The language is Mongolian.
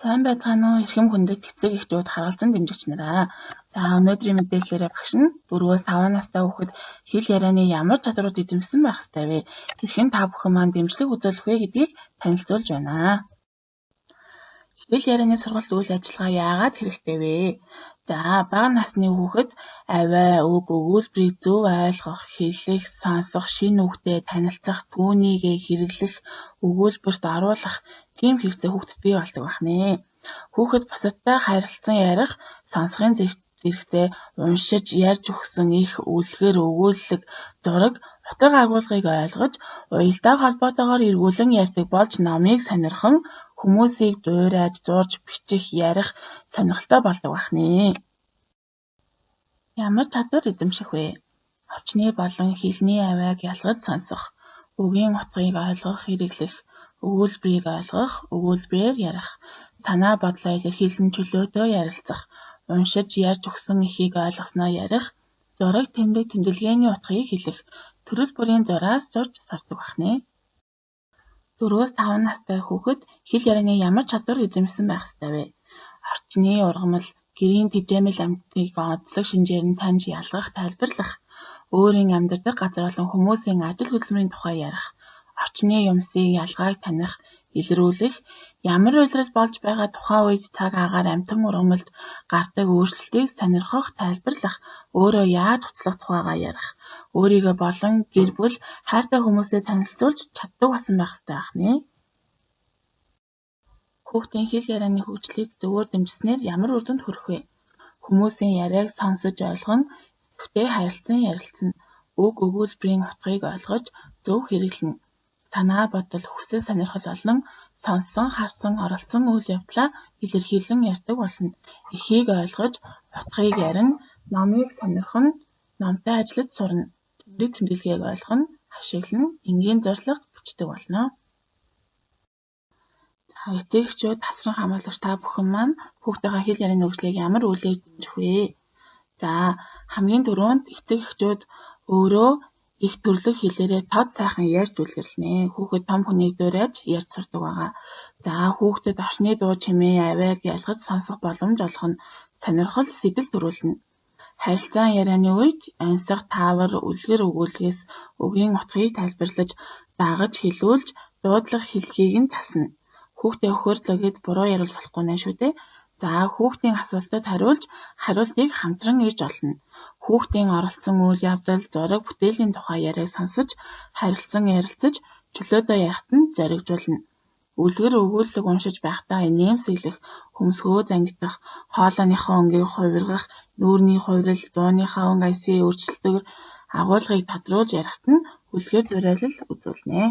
Сайн байцгаана уу эрхэм хүндэт эцэг эхчүүд харгалзан дэмжигч нараа. За өнөөдрийн мэдээллээрээ багш нь 4-5 настай хүүхэд хэл ярианы ямар чадрууд эзэмсэн байх ёстой вэ? Хэрхэн та бүхэн маань дэмжлэг үзүүлэх вэ гэдгийг танилцуулж байна. Хэл ярианы сургалт үйл ажиллагаа яагаад хэрэгтэй вэ? За бага насны хүүхэд авиа, үг, өгүүлбэрийг зөв ойлгох, хэллэх, сонсох, шинэ үгтэй танилцах, түүнийгээ хэрэглэх, өгүүлбэрт оруулах тийм хэрэгцээ хүүхдэд бий болдог байна. Хүүхэд бусадтай харилцан ярих, сонсохын зэрэгцээ, уншиж, ярьж өгсөн их үлгэр, өгүүлэлэг, зураг, утга агуулгыг ойлгож, уялдаа холбоотойгоор эргүүлэн ярьдаг болж номыг сонирхон, хүмүүсийг дуурайж, зурж, бичих, ярих сонирхолтой болдог байна. Ямар чадвар эзэмших вэ? Орчны болон хэлний авиаг ялгаж сонсох, үгийн утгыг ойлгох, хэрэглэх, өгүүлбэрийг ойлгох, өгүүлбэрээр ярих, санаа бодлоо илэрхийлэн чөлөөтэй ярилцах, уншиж, ярьж өгсөн эхийг ойлгосноо ярих, зураг, тэмдэг, тэмдэглэгээний утгыг хэлэх, төрөл бүрийн зураас зурж сурдаг байна. 4-5 настай хүүхэд хэл ярианы ямар чадвар эзэмсэн байх ёстой вэ? Орчны ургамал, гэрийн тэжээмэл амьтдыг онцлог шинжээр нь таньж ялгах, тайлбарлах, өөрийн амьдардаг газар болон хүмүүсийн ажил хөдөлмөрийн тухай ярих, орчны юмсыг ялгааг таних, илрүүлэх, ямар улирал болж байгаа тухайн үед цаг агаар амьтан ургамалд гардаг өөрчлөлтийг сонирхох, тайлбарлах, өөрөө яаж уцлах тухайгаа ярих, өөрийгөө болон гэр бүл хайртай хүмүүстэй танилцуулж чаддаг болсон байх ёстой байна. Хүүхдийн хэл ярианы хөгжлийг зөвөр дэмжснээр ямар үр дүнд хүрэх вэ? Хүмүүсийн яриаг сонсож ойлгон, идэвхтэй харилцан ярилцсан, үг өгүүлбэрийн утгыг ойлгож, зөв хэрэглэнэ. Санаа бодол, хүсэл сонирхол болон сонссон, харсан, оролцсон үйл явдлаа илэрхийлэн ярьдаг болно. Эхийг ойлгож, утгыг ярина, номыг сонирхон, номтой ажиллаж сурна. Тэмдэг тэмдэглэгээг ойлгоно, ашиглана, энгийн зуршлага бичдэг болно. Эцэг эхчүүд, тасран хамгаалагч та бүхэн маань хүүхдийнхээ хэл ярианы хөгжлийг ямар үйлээр дэмжих вэ? За хамгийн түрүүнд эцэг эхчүүд өөрөө их төрлөх хэлээрээ тод сайхан ярьж үлгэрлэнэ. Хүүхэд том хүнийг дуурайж ярьж сурдаг байгаа. За хүүхдэд орчны дуу чимээ, авиаг ялгаж сонсох боломж олгоно. Сонирхол, сэтэл төрүүлнэ. Харилцан ярианы үед оньсох, таавар, үлгэр өгүүлгээс үгийн утгыг тайлбарлаж, дагаж хэлүүлж, дуудлага хэлхийг нь засна. Хүүхдээ өхөрлөө гэд буруу яриулж болохгүй нэ шүү дээ. За хүүхдийн асуултад хариулж, хариултыг хамтран ирж олно. Хүүхдийн оролцсон үйл явдал, зураг, бүтээлийн тухай яриаг сонсож, харилцан ярилцаж, чөлөөтэй ярихт нь зоригжуулна. Үлгэр өгүүлэлэг уншиж байхдаа инээмсэглэх, хөмсгөө зангидах, хоолойныхоо өнгийг хувиргах, нүүрний хувирал, дууныхаа өнгө аясын өөрчлөлтөөр агуулгыг тодруулж ярихт нь үлгэр дуурайлал үзүүлнэ.